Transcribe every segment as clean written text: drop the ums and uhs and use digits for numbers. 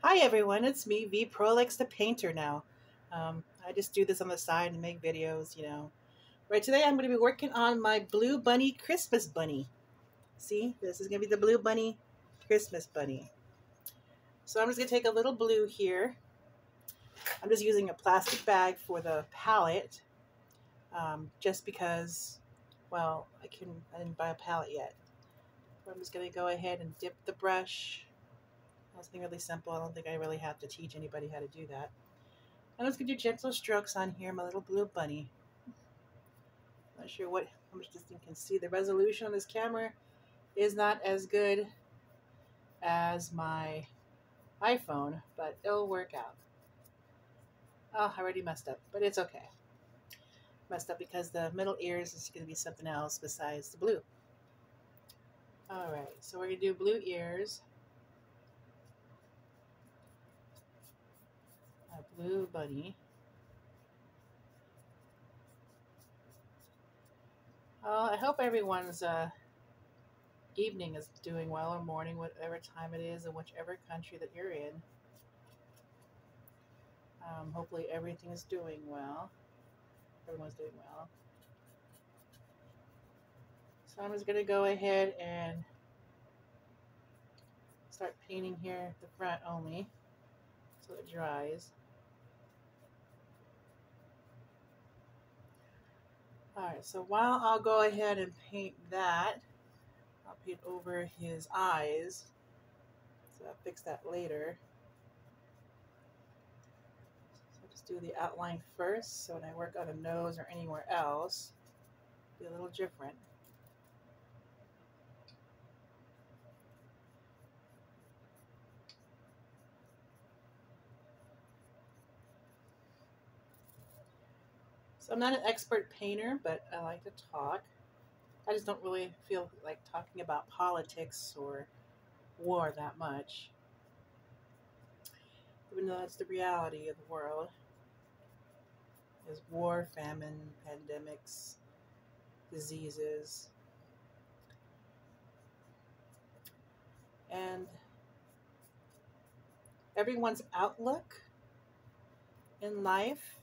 Hi everyone, it's me, V Prolix the Painter now. I just do this on the side and make videos. Right, today I'm going to be working on my Blue Bunny Christmas Bunny. See, this is going to be the Blue Bunny Christmas Bunny. So I'm just going to take a little blue here. I'm just using a plastic bag for the palette, just because, well, I didn't buy a palette yet. So I'm just going to go ahead and dip the brush. Something really simple. I don't think I really have to teach anybody how to do that. I'm just going to do gentle strokes on here, my little blue bunny. Not sure how much this thing can see. The resolution on this camera is not as good as my iPhone, but it'll work out. Oh, I already messed up, but it's okay. Messed up because the middle ears is going to be something else besides the blue. Alright, so we're going to do blue ears. A blue bunny. I hope everyone's evening is doing well, or morning, whatever time it is, in whichever country that you're in. Hopefully everything is doing well. Everyone's doing well. So I'm just going to go ahead and start painting here the front only so it dries. Alright, so while I'll go ahead and paint that, I'll paint over his eyes. So I'll fix that later. So I'll just do the outline first, so when I work on a nose or anywhere else, it'll be a little different. So I'm not an expert painter, but I like to talk. I just don't really feel like talking about politics or war that much, even though that's the reality of the world. There's war, famine, pandemics, diseases, and everyone's outlook in life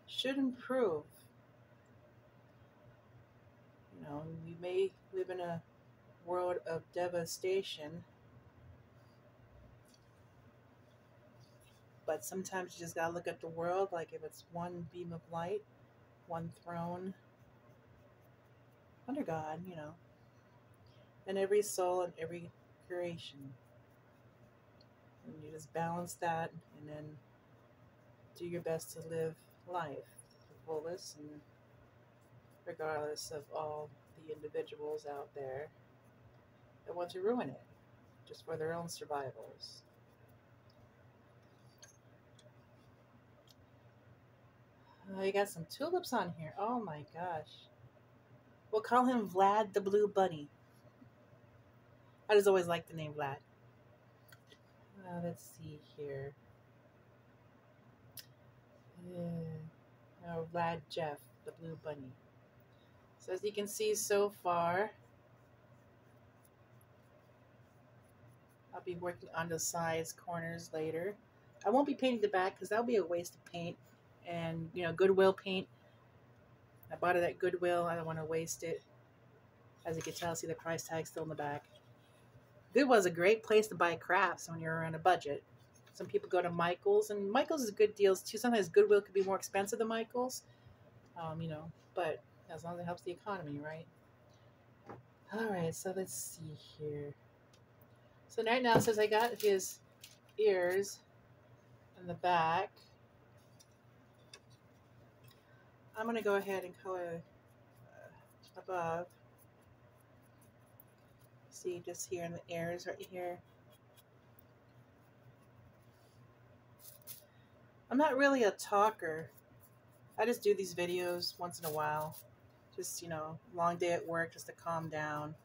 should improve. We may live in a world of devastation, but sometimes you just gotta look at the world like if it's one beam of light, one throne under God, and every soul and every creation. And you just balance that and then do your best to live life to the fullest, and regardless of all the individuals out there that want to ruin it just for their own survivals. You got some tulips on here. Oh my gosh. We'll call him Vlad the Blue Bunny. I just always liked the name Vlad. Let's see here. Vlad Jeff, the Blue Bunny. So as you can see so far, I'll be working on the sides, corners later. I won't be painting the back because that'll be a waste of paint. And, Goodwill paint. I bought it at Goodwill. I don't want to waste it. As you can tell, see the price tag still in the back. Goodwill is a great place to buy crafts when you're on a budget. Some people go to Michael's, and Michael's is good deals too. Sometimes Goodwill could be more expensive than Michael's, but as long as it helps the economy, right? All right, so let's see here. So right now, since I got his ears in the back, I'm going to go ahead and color above. See, just here in the ears right here. I'm not really a talker. I just do these videos once in a while. Just, long day at work just to calm down.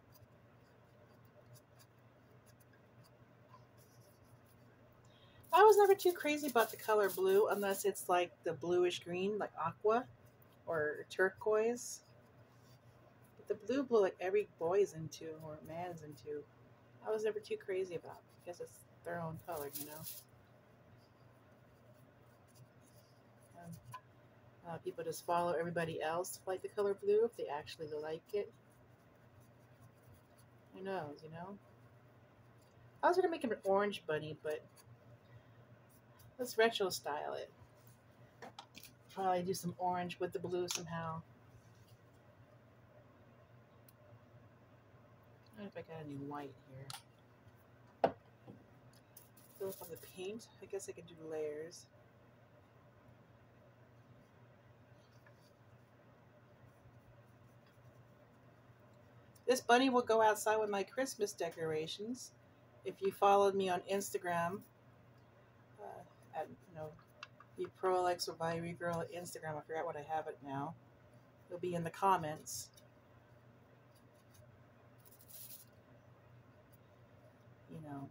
I was never too crazy about the color blue unless it's like the bluish green, like aqua or turquoise. But the blue like every boy is into or man's into. I was never too crazy about. I guess it's their own color, you know. Um, People just follow everybody else to like the color blue if they actually like it. Who knows, you know? I was gonna make him an orange bunny, but let's retro style it. Probably do some orange with the blue somehow. I don't know if I got any white here. Fill up on the paint. I guess I could do layers. This bunny will go outside with my Christmas decorations. If you followed me on Instagram, at Be Prolix or Valerie Girl at Instagram, I forgot what I have it now. It'll be in the comments. You know,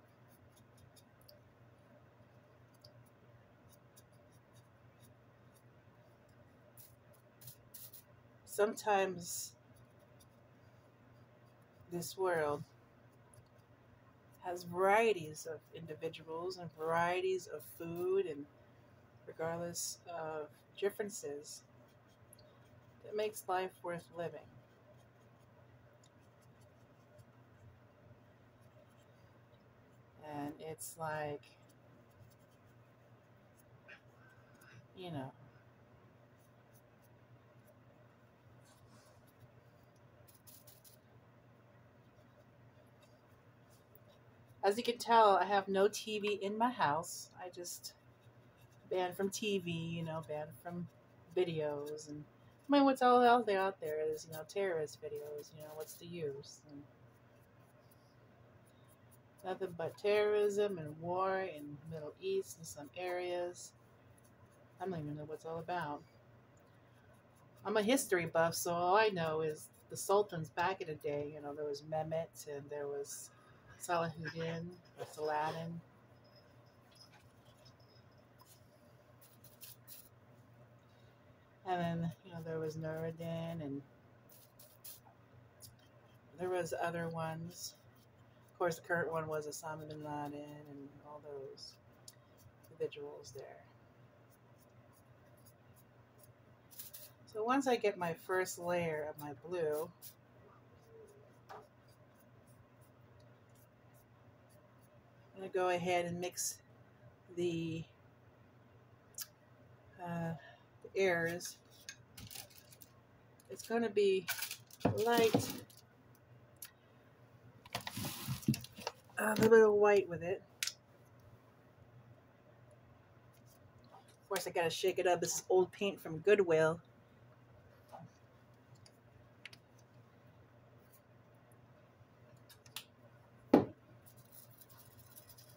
sometimes this world has varieties of individuals and varieties of food, and regardless of differences, it makes life worth living. And it's like, you know, as you can tell, I have no TV in my house. I just banned from TV, banned from videos. And I mean, what's all out there is, terrorist videos. What's the use? And nothing but terrorism and war in the Middle East in some areas. I don't even know what's all about. I'm a history buff, so all I know is the sultans back in the day. There was Mehmet and there was Salahuddin or Saladin. And then, there was Nuruddin and there was other ones. Of course, the current one was Osama bin Laden and all those individuals there. So once I get my first layer of my blue, I'm going to go ahead and mix the, the airs. It's going to be light, a little bit of white with it. Of course, I got to shake it up. This is old paint from Goodwill.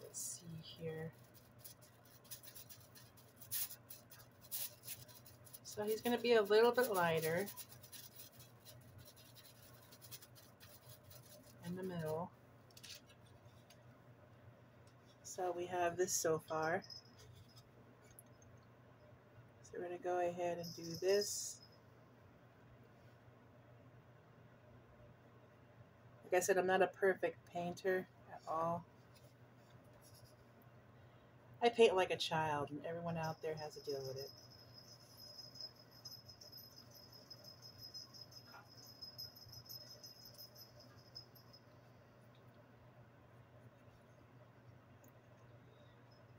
Let's see here. So he's going to be a little bit lighter in the middle. So we have this so far. So we're going to go ahead and do this. Like I said, I'm not a perfect painter at all. I paint like a child, and everyone out there has to deal with it.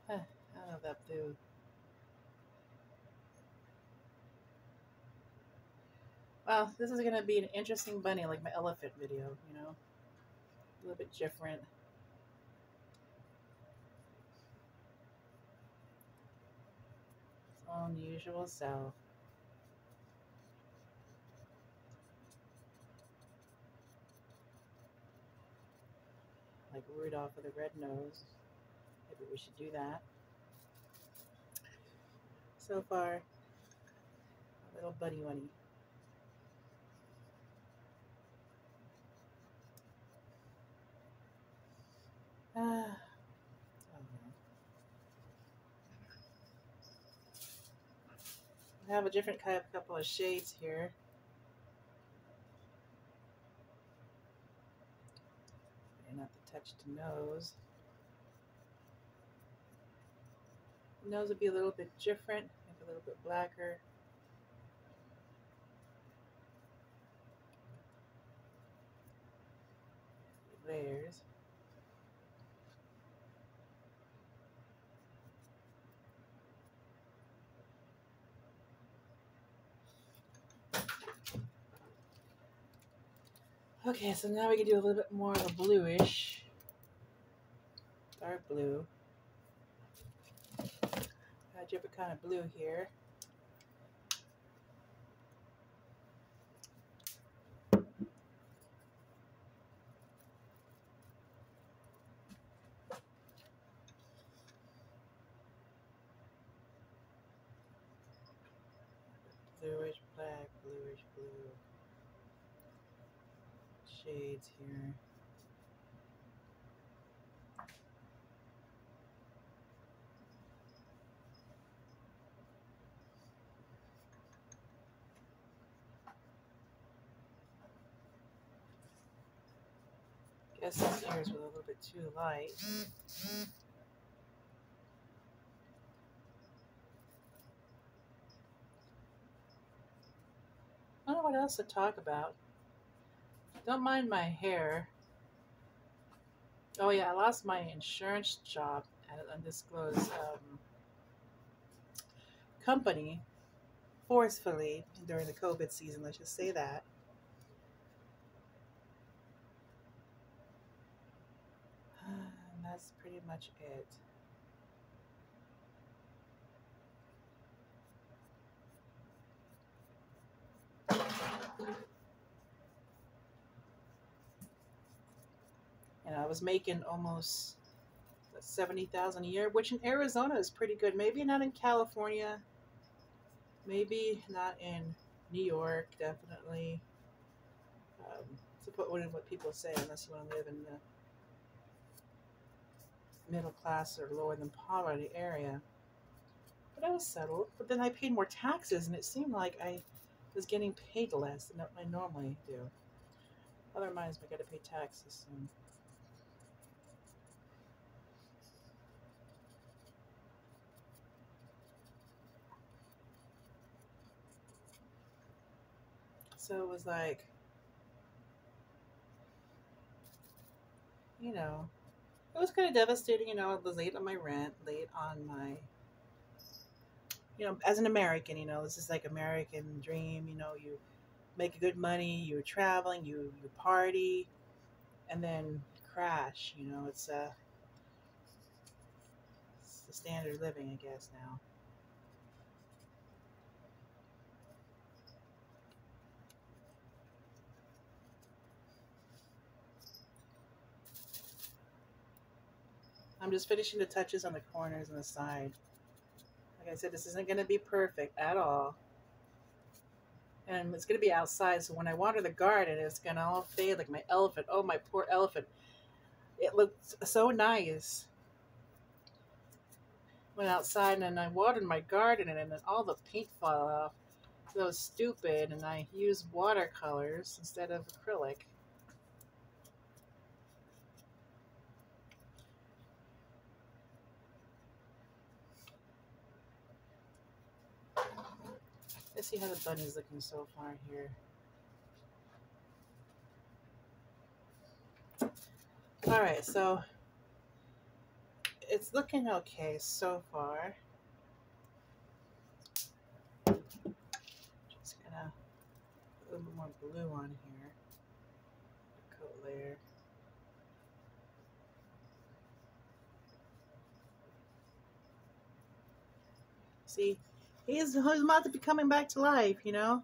I love that blue. Well, this is going to be an interesting bunny, like my elephant video, a little bit different. Its own usual self. Like Rudolph with a red nose. Maybe we should do that. So far, a little bunny bunny. I have a different kind of couple of shades here. Not the touch the nose. The nose would be a little bit different, maybe a little bit blacker. Layers. Okay, so now we can do a little bit more of a bluish, dark blue. A different kind of blue here. Bluish black, bluish blue shades here. Guess these ears were a little bit too light. I don't know what else to talk about. Don't mind my hair. Oh yeah, I lost my insurance job at an undisclosed company forcefully during the COVID season. Let's just say that. And that's pretty much it. And I was making almost 70,000 a year, which in Arizona is pretty good. Maybe not in California. Maybe not in New York. Definitely. To put what people say, unless you want to live in the middle class or lower than poverty area. But I was settled. But then I paid more taxes, and it seemed like I was getting paid less than I normally do. Other reminds me I got to pay taxes soon. So it was like, you know, it was kind of devastating. You know, I was late on my rent, late on my, as an American, this is like American dream. You make good money, you're traveling, you party, and then crash. It's the standard living, I guess now. I'm just finishing the touches on the corners and the side. Like I said, this isn't going to be perfect at all. And it's going to be outside, so when I water the garden, it's going to all fade like my elephant. Oh, my poor elephant. It looked so nice. Went outside and I watered my garden and then all the paint fell off. So was stupid, and I used watercolors instead of acrylic. Let's see how the bunny's looking so far here. Alright, so it's looking okay so far. Just gonna put a little more blue on here. Coat layer. See, he's about to be coming back to life, Yeah,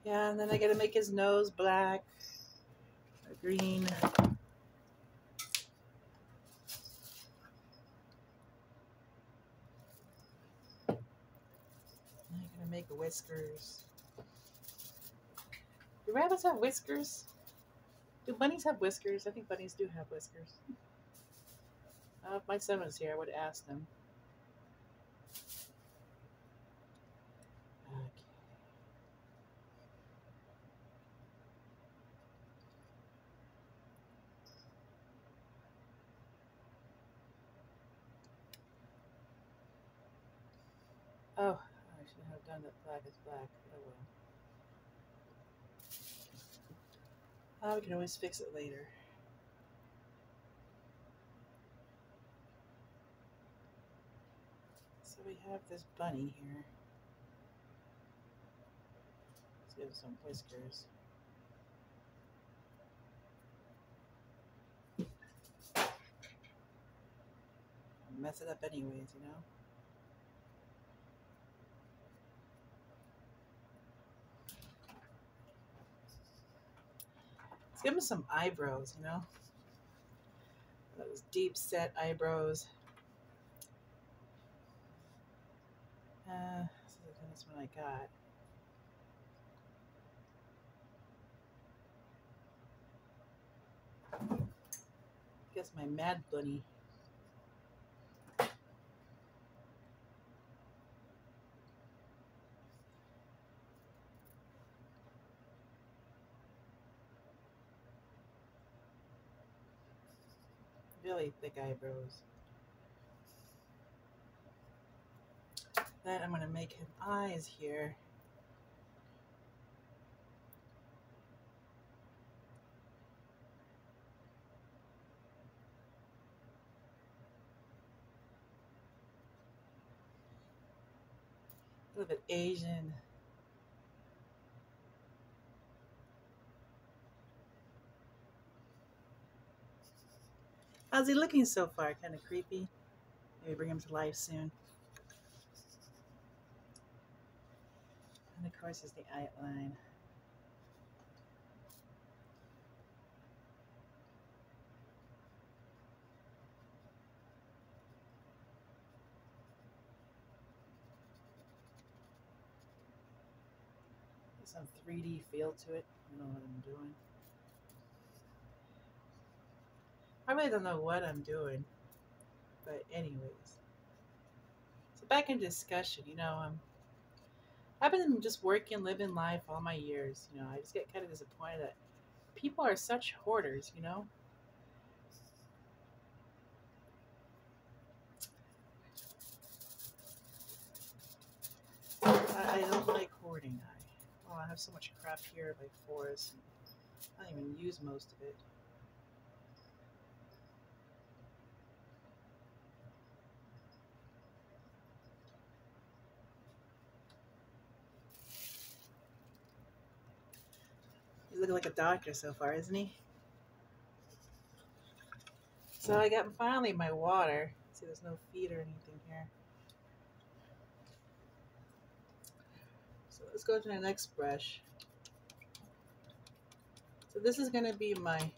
and then I gotta make his nose black or green. I'm gonna make whiskers. Do rabbits have whiskers? Do bunnies have whiskers? I think bunnies do have whiskers. If my son was here, I would ask him. Okay. Oh, I should have done that black is black. Oh well. We can always fix it later. So we have this bunny here. Let's give him some whiskers. Mess it up anyways, you know? Let's give him some eyebrows, you know? Those deep set eyebrows. That's what I got. I guess my MadB Bunny. Really thick eyebrows. Then I'm going to make him eyes here. A little bit Asian. How's he looking so far? Kind of creepy. Maybe bring him to life soon. And of course is the outline. Some 3D feel to it. I don't know what I'm doing. I really don't know what I'm doing. But anyways. So back in discussion, you know, I've been just working, living life all my years. You know, I just get kind of disappointed that people are such hoarders, you know? I don't like hoarding. I have so much crap here by force. And I don't even use most of it. He's looking like a doctor so far, isn't he? So I got finally my water. See, there's no feed or anything here. So let's go to the next brush. So this is going to be my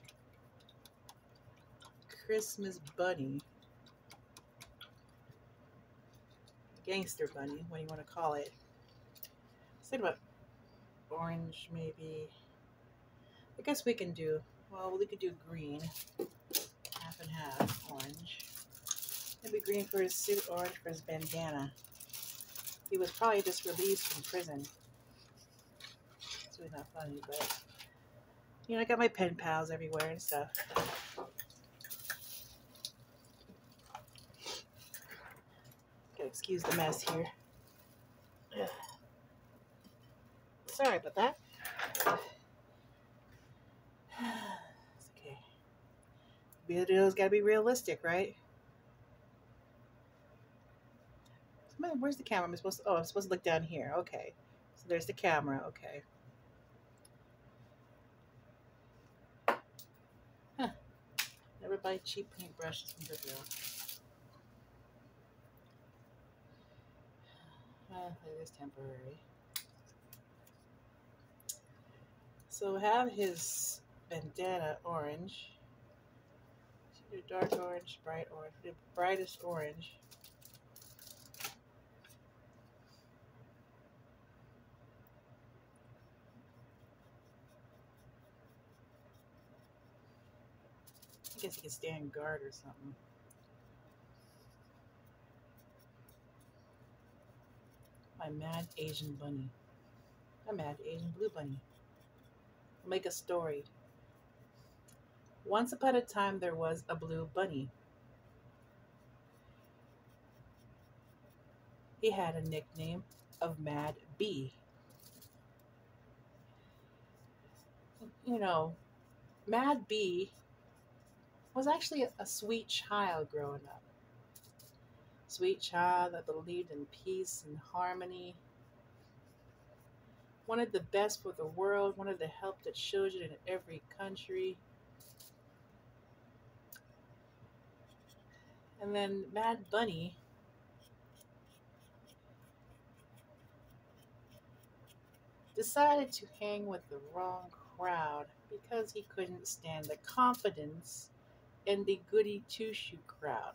Christmas bunny. Gangster bunny, what do you want to call it? Let's think about orange, maybe. I guess we can do, well, we could do green. Half and half orange. Maybe green for his suit, orange for his bandana. He was probably just released from prison. It's really not funny, but you know, I got my pen pals everywhere and stuff. Gotta excuse the mess here. Ugh. Sorry about that. It's okay. Video's gotta be realistic, right? Where's the camera? I'm supposed to look down here. Okay. So there's the camera. Okay. Huh. Never buy cheap paintbrushes from Goodwill. It is temporary. So have his bandana orange. Do dark orange, bright orange, the brightest orange. I guess he can stand guard or something. My mad Asian bunny. A mad Asian blue bunny. We'll make a story. Once upon a time, there was a blue bunny. he had a nickname of Mad B. You know, Mad B was actually a sweet child growing up. Sweet child that believed in peace and harmony, wanted the best for the world, wanted to help the children in every country. And then Mad Bunny decided to hang with the wrong crowd because he couldn't stand the confidence in the goody two shoe crowd.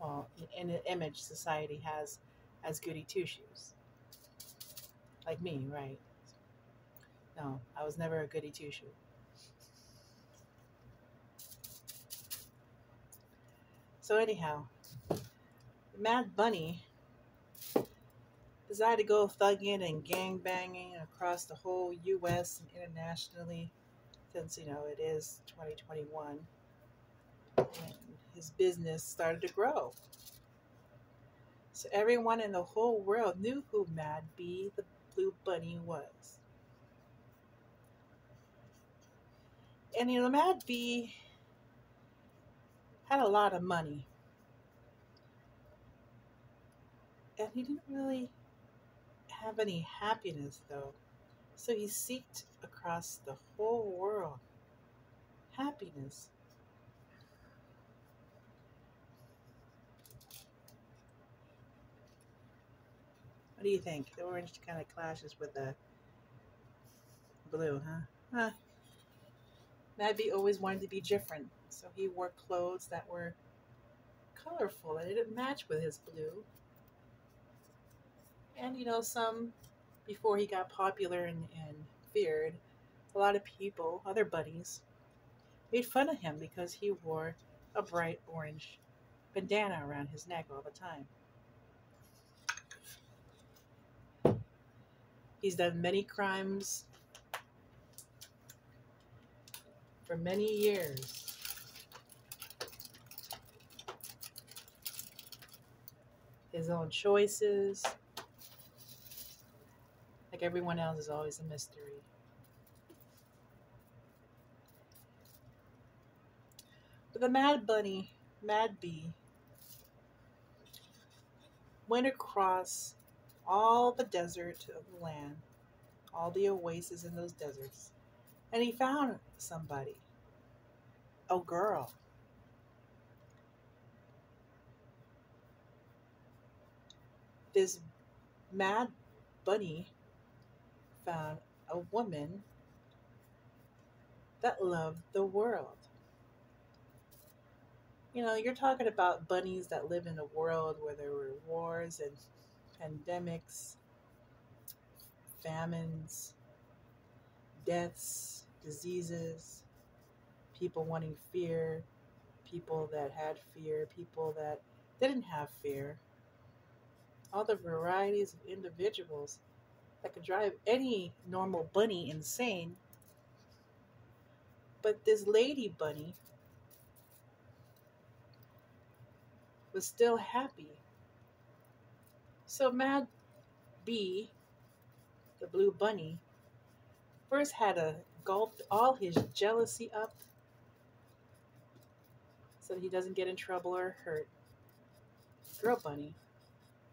Well, in the image society has as goody two shoes. Like me, right? No, I was never a goody two shoe. So, anyhow, Mad Bunny decided to go thugging and gang banging across the whole US and internationally since, it is 2021. And his business started to grow. So everyone in the whole world knew who Mad B, the Blue Bunny, was. And Mad B had a lot of money. And he didn't really have any happiness though. So he seeked across the whole world happiness. What do you think? The orange kind of clashes with the blue, huh? Huh. Mad B always wanted to be different. So he wore clothes that were colorful and it didn't match with his blue. And some before he got popular and feared, a lot of people, other buddies, made fun of him because he wore a bright orange bandana around his neck all the time. He's done many crimes for many years. His own choices, like everyone else, is always a mystery. But the Mad Bunny, Mad B, went across all the desert of the land, all the oases in those deserts, and he found somebody, a girl. This Mad Bunny found a woman that loved the world. You're talking about bunnies that live in a world where there were wars and pandemics, famines, deaths, diseases, people wanting fear, people that had fear, people that didn't have fear, all the varieties of individuals that could drive any normal bunny insane. But this lady bunny was still happy. So Mad B, the blue bunny, first had to gulp all his jealousy up so that he doesn't get in trouble or hurt girl bunny,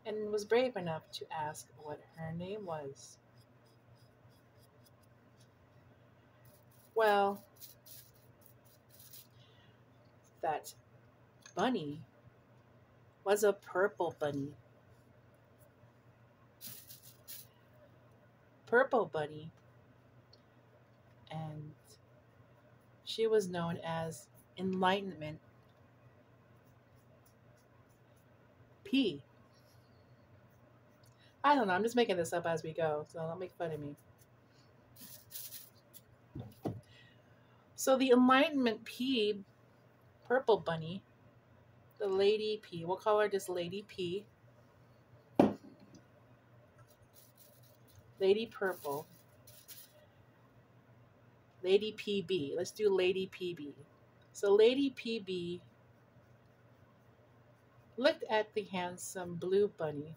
and was brave enough to ask what her name was. Well, that bunny was a purple bunny. Purple bunny, and she was known as Enlightenment P. I don't know, I'm just making this up as we go, so don't make fun of me. So the Enlightenment P, Purple Bunny, the Lady P, we'll call her just Lady P, Lady Purple, Lady PB. Let's do Lady PB. So Lady PB looked at the handsome blue bunny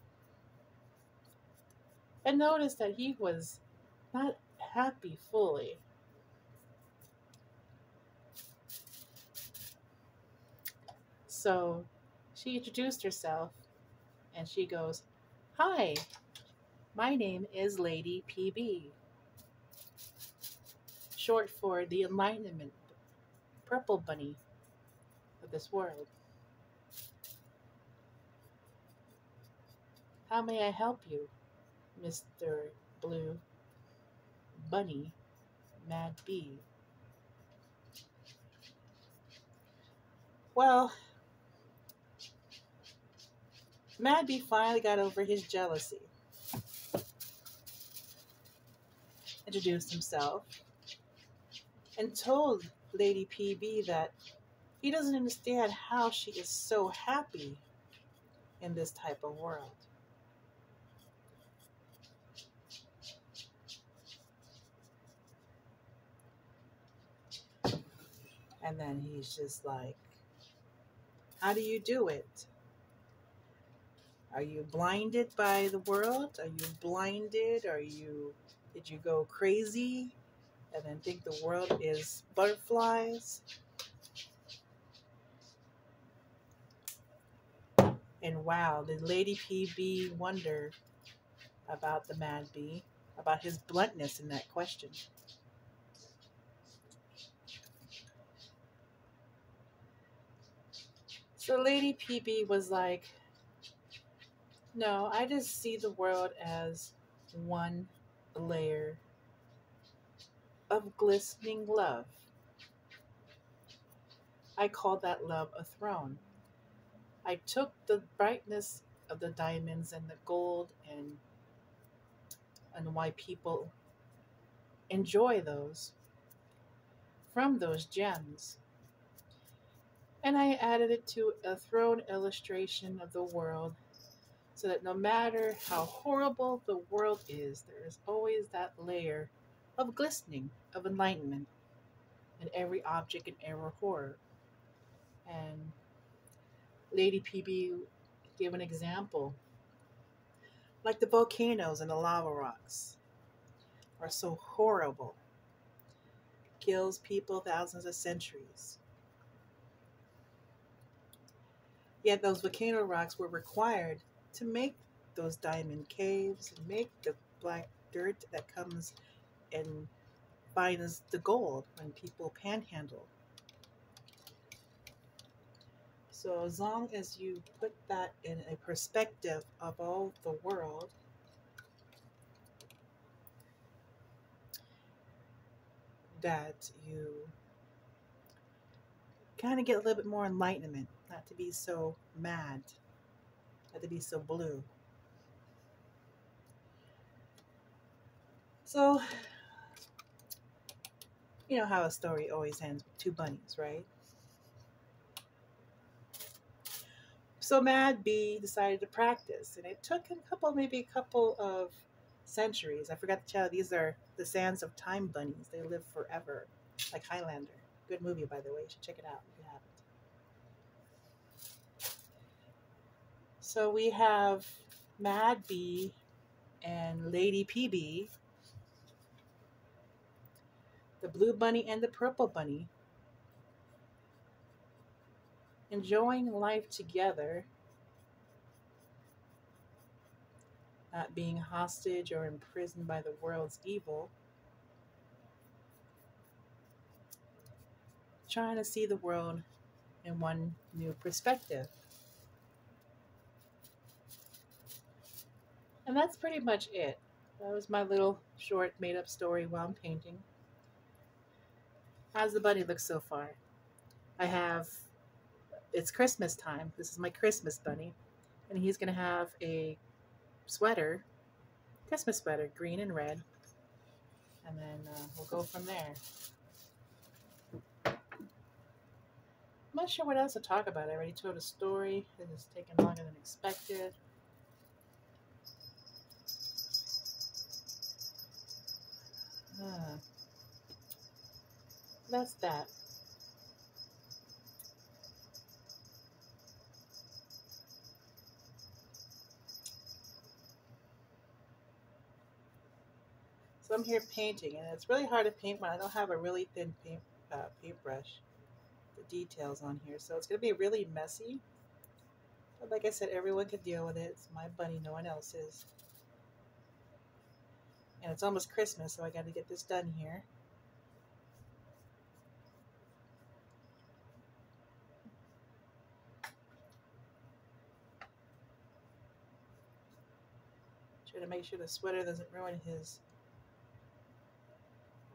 and noticed that he was not happy fully. So she introduced herself and she goes, "Hi, my name is Lady PB, short for the Enlightenment Purple Bunny of this world. How may I help you, Mr. Blue Bunny MadB?" Well, MadB finally got over his jealousy, introduced himself, and told Lady PB that he doesn't understand how she is so happy in this type of world. And then he's just like, "How do you do it? Are you blinded by the world? Are you blinded? Did you go crazy and then think the world is butterflies?" And wow, did Lady PB wonder about the Mad Bee, about his bluntness in that question. So Lady PB was like, "No, I just see the world as one layer of glistening love. I call that love a throne. I took the brightness of the diamonds and the gold and why people enjoy those from those gems. And I added it to a throne illustration of the world so that no matter how horrible the world is, there is always that layer of glistening, of enlightenment in every object and every horror." And Lady PB gave an example, like the volcanoes and the lava rocks are so horrible, kills people thousands of centuries. Yet those volcano rocks were required to make those diamond caves and make the black dirt that comes and finds the gold when people panhandle. So as long as you put that in a perspective of all the world, that you kind of get a little bit more enlightenment, not to be so mad, not to be so blue. So, you know how a story always ends with two bunnies, right? So Mad B decided to practice, and it took him maybe a couple of centuries. I forgot to tell you, these are the sands of time bunnies. They live forever, like Highlander. Good movie, by the way. You should check it out if you haven't. So we have Mad B and Lady PB, the blue bunny and the purple bunny, enjoying life together, not being hostage or imprisoned by the world's evil, trying to see the world in one new perspective. And that's pretty much it. That was my little short made up story while I'm painting. How's the bunny look so far? I have, it's Christmas time. This is my Christmas bunny. And he's going to have a sweater, Christmas sweater, green and red. And then we'll go from there. I'm not sure what else to talk about. I already told a story. It has taken longer than expected. That's that. So I'm here painting, and it's really hard to paint when I don't have a really thin paintbrush. The details on here, so it's going to be really messy. But like I said, everyone can deal with it. It's my bunny, no one else is. And it's almost Christmas, so I got to get this done here. Try to make sure the sweater doesn't ruin his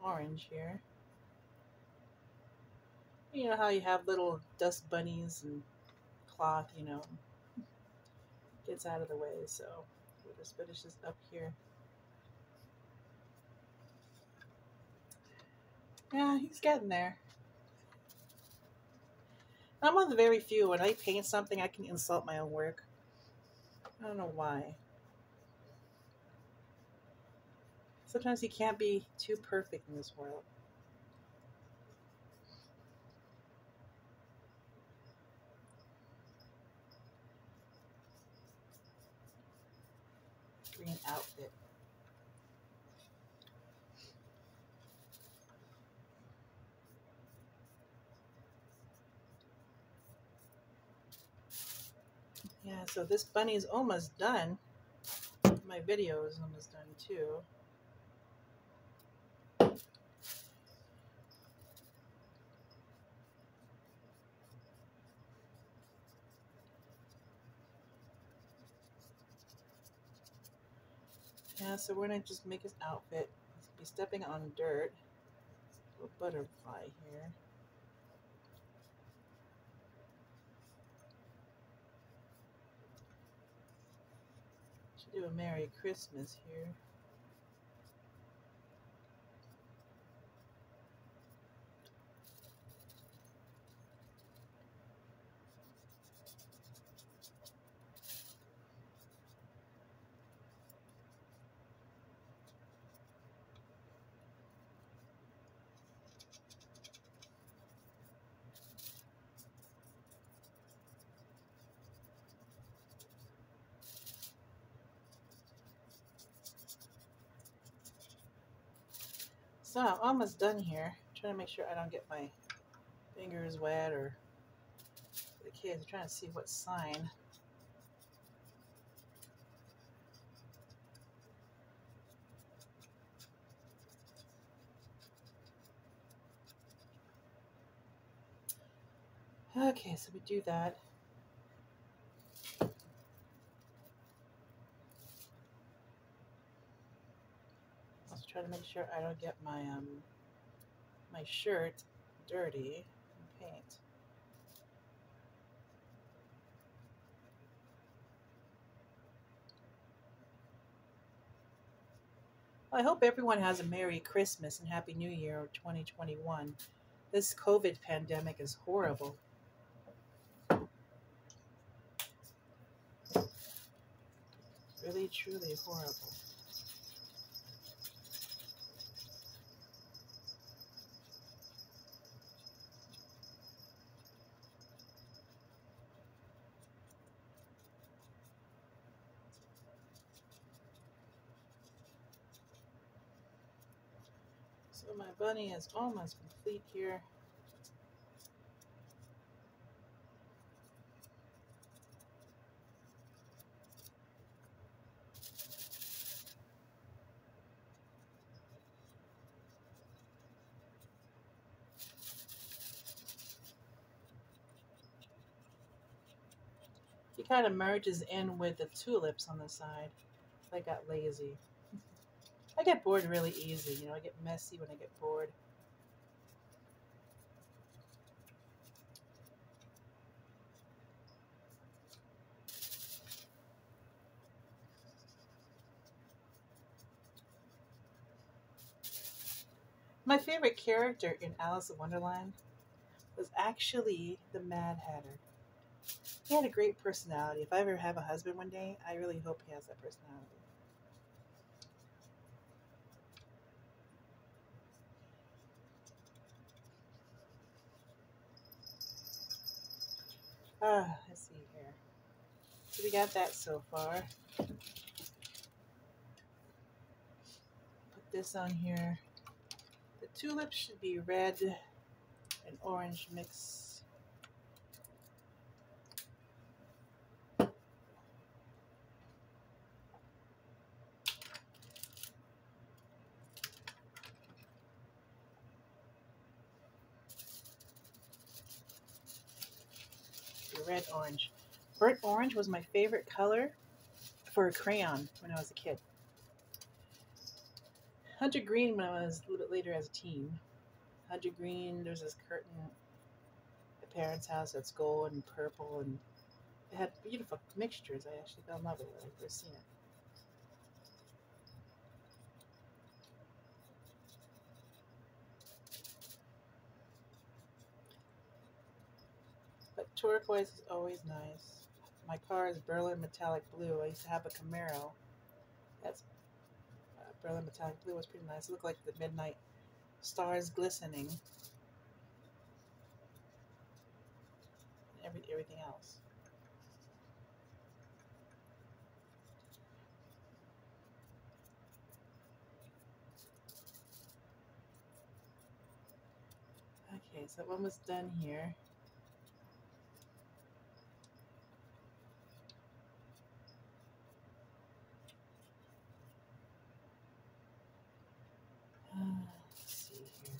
orange here. You know how you have little dust bunnies and cloth, gets out of the way. So we'll just finish this up here. Yeah, he's getting there. I'm one of the very few, when I paint something, I can insult my own work. I don't know why. Sometimes you can't be too perfect in this world. Green outfit. Yeah, so this bunny is almost done. My video is almost done too. Yeah, so we're gonna just make his outfit. He's be stepping on dirt. A little butterfly here. Should do a Merry Christmas here. So I'm almost done here. I'm trying to make sure I don't get my fingers wet, or the kids are trying to see what sign. Okay, so we do that. Let's try to make sure I don't get my shirt dirty in paint. Well, I hope everyone has a Merry Christmas and Happy New Year of 2021. This COVID pandemic is horrible. Really, truly horrible. So my bunny is almost complete here. He kind of merges in with the tulips on the side. I got lazy. I get bored really easy. I get messy when I get bored. My favorite character in Alice in Wonderland was actually the Mad Hatter. He had a great personality. If I ever have a husband one day, I really hope he has that personality. Let's see here. So we got that so far. Put this on here. The tulips should be red and orange mix. Red orange. Burnt orange was my favorite color for a crayon when I was a kid. Hunter green when I was a little bit later as a teen. Hunter green, there's this curtain at parents' house that's gold and purple, and it had beautiful mixtures. I actually fell in love with it when I first seen it. But turquoise is always nice. My car is Berlin metallic blue. I used to have a Camaro. That's Berlin metallic blue was pretty nice. It looked like the midnight stars glistening. And everything else. Okay, so one was done here. Let's see here.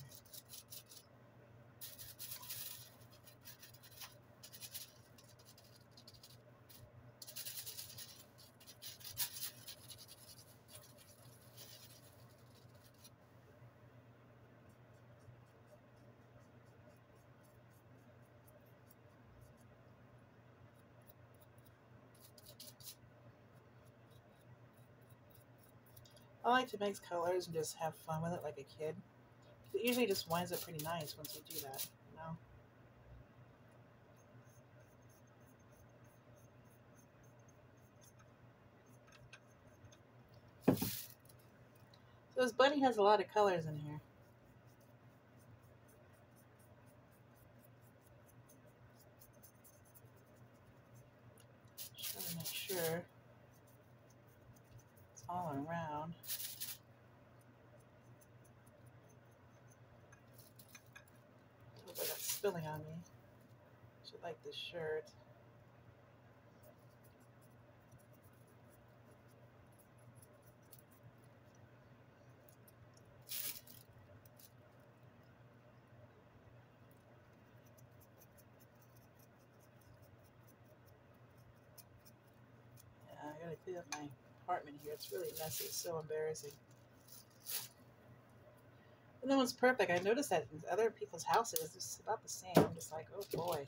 I like to mix colors and just have fun with it like a kid. It usually just winds up pretty nice once you do that, you know? So this bunny has a lot of colors in here. Just trying to make sure it's all around. Hope I got spilling on me. Should like this shirt. Yeah, I gotta clean up my apartment here. It's really messy. It's so embarrassing. And no one's perfect. I noticed that in other people's houses, it's about the same. I'm just like, oh boy.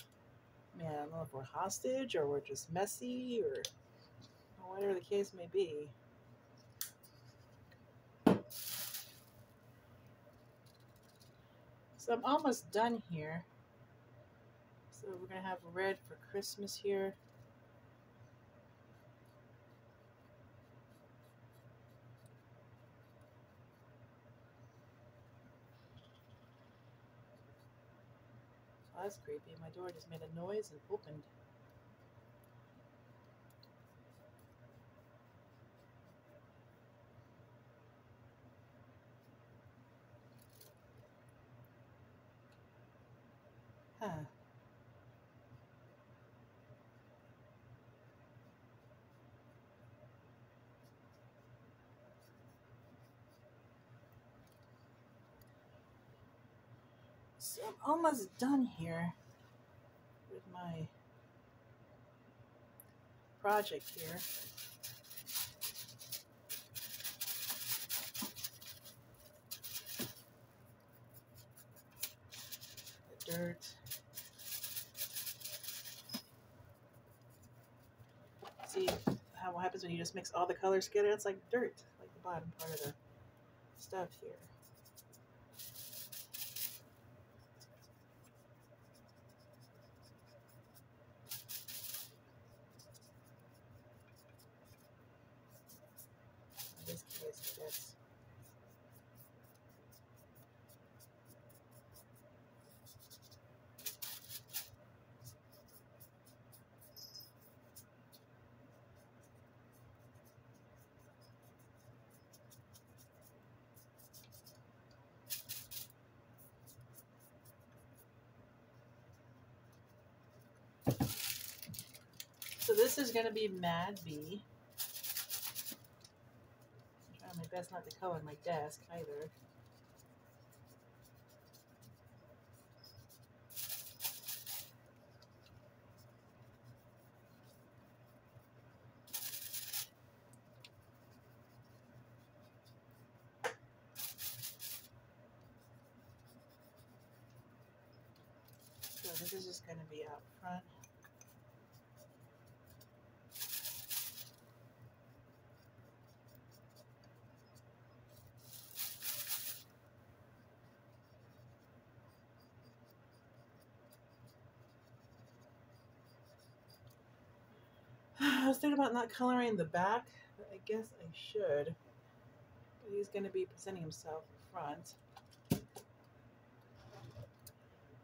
I mean, I don't know if we're hostage or we're just messy or whatever the case may be. So I'm almost done here. So we're going to have red for Christmas here. Oh, that's creepy. My door just made a noise and opened. Huh. So I'm almost done here with my project here. The dirt. See how what happens when you just mix all the colors together? It's like dirt, like the bottom part of the stuff here. In this case, I guess. So this is going to be MadB. I'm trying my best not to color my desk either. So this is just going to be out front. I was thinking about not coloring the back, but I guess I should. He's going to be presenting himself in front.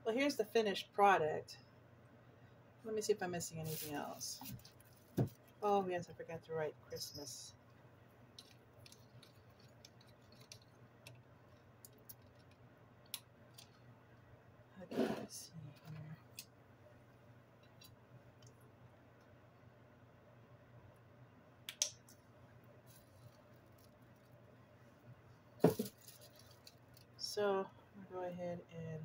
Well, here's the finished product. Let me see if I'm missing anything else. Oh, yes, I forgot to write Christmas. Okay, let's see here. So, I'm going to go ahead and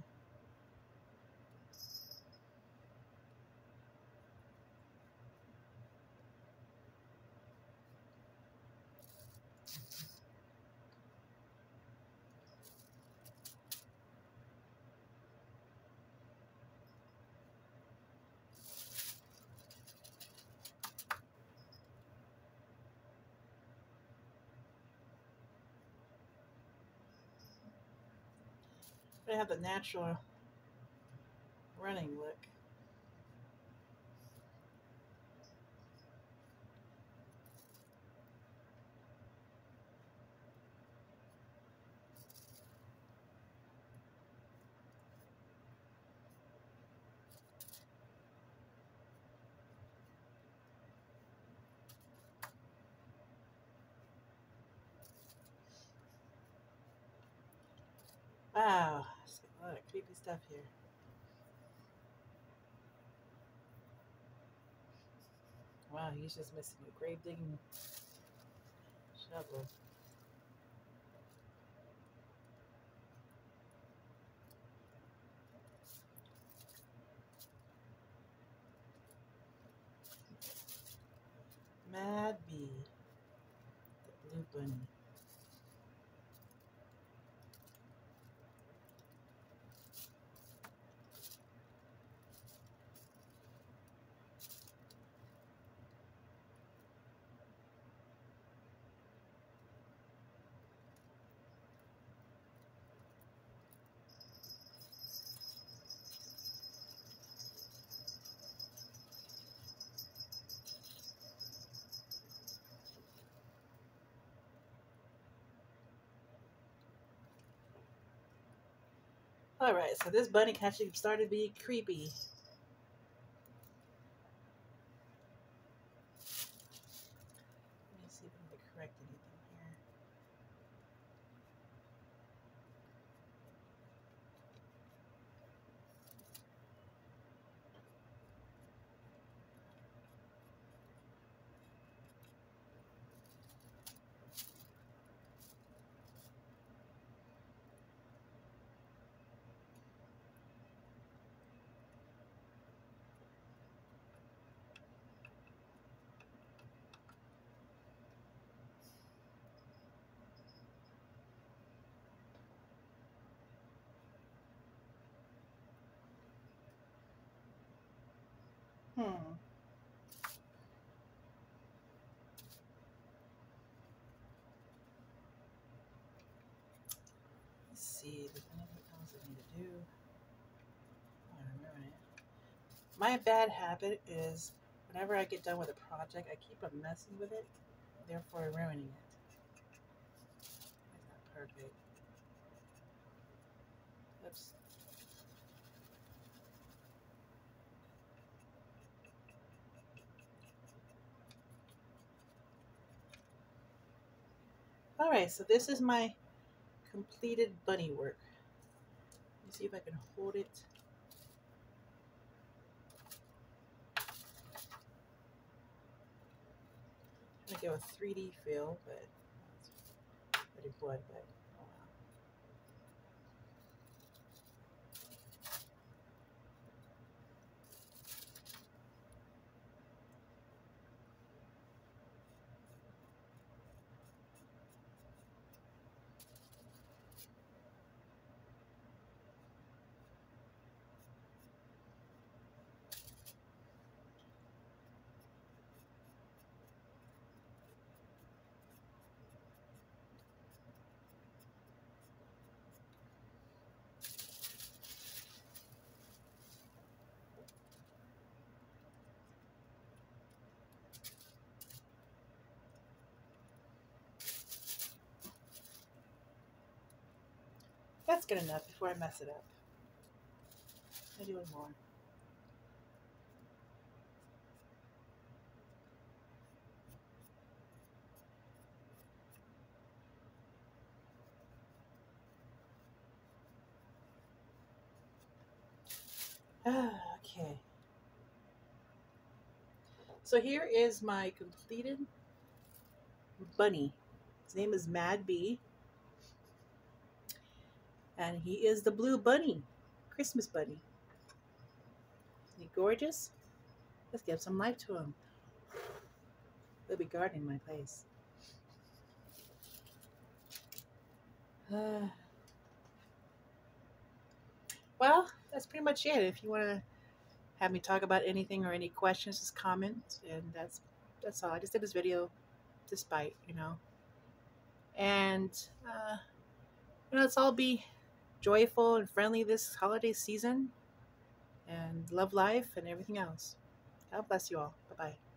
have the natural running look. Wow, a lot of creepy stuff here. Wow, he's just missing a grave digging shovel. MadB, the blue bunny. All right, so this bunny actually started being creepy. Let me see if I can correct anything here. Hmm. Let's see. There's anything else I need to do. I don't know it. My bad habit is whenever I get done with a project, I keep on messing with it, therefore ruining it. That's not perfect. Oops. All right, so this is my completed bunny work. Let me see if I can hold it. I go with 3D feel, but it's pretty wood, but oh well. That's good enough before I mess it up. I do one more. Okay. So here is my completed bunny. His name is MadB, and he is the blue bunny, Christmas bunny. Isn't he gorgeous? Let's give some life to him. He'll be guarding my place. Well, that's pretty much it. If you want to have me talk about anything or any questions, just comment, and that's all. I just did this video despite, and let's all be joyful and friendly this holiday season, and love life and everything else. God bless you all. Bye bye.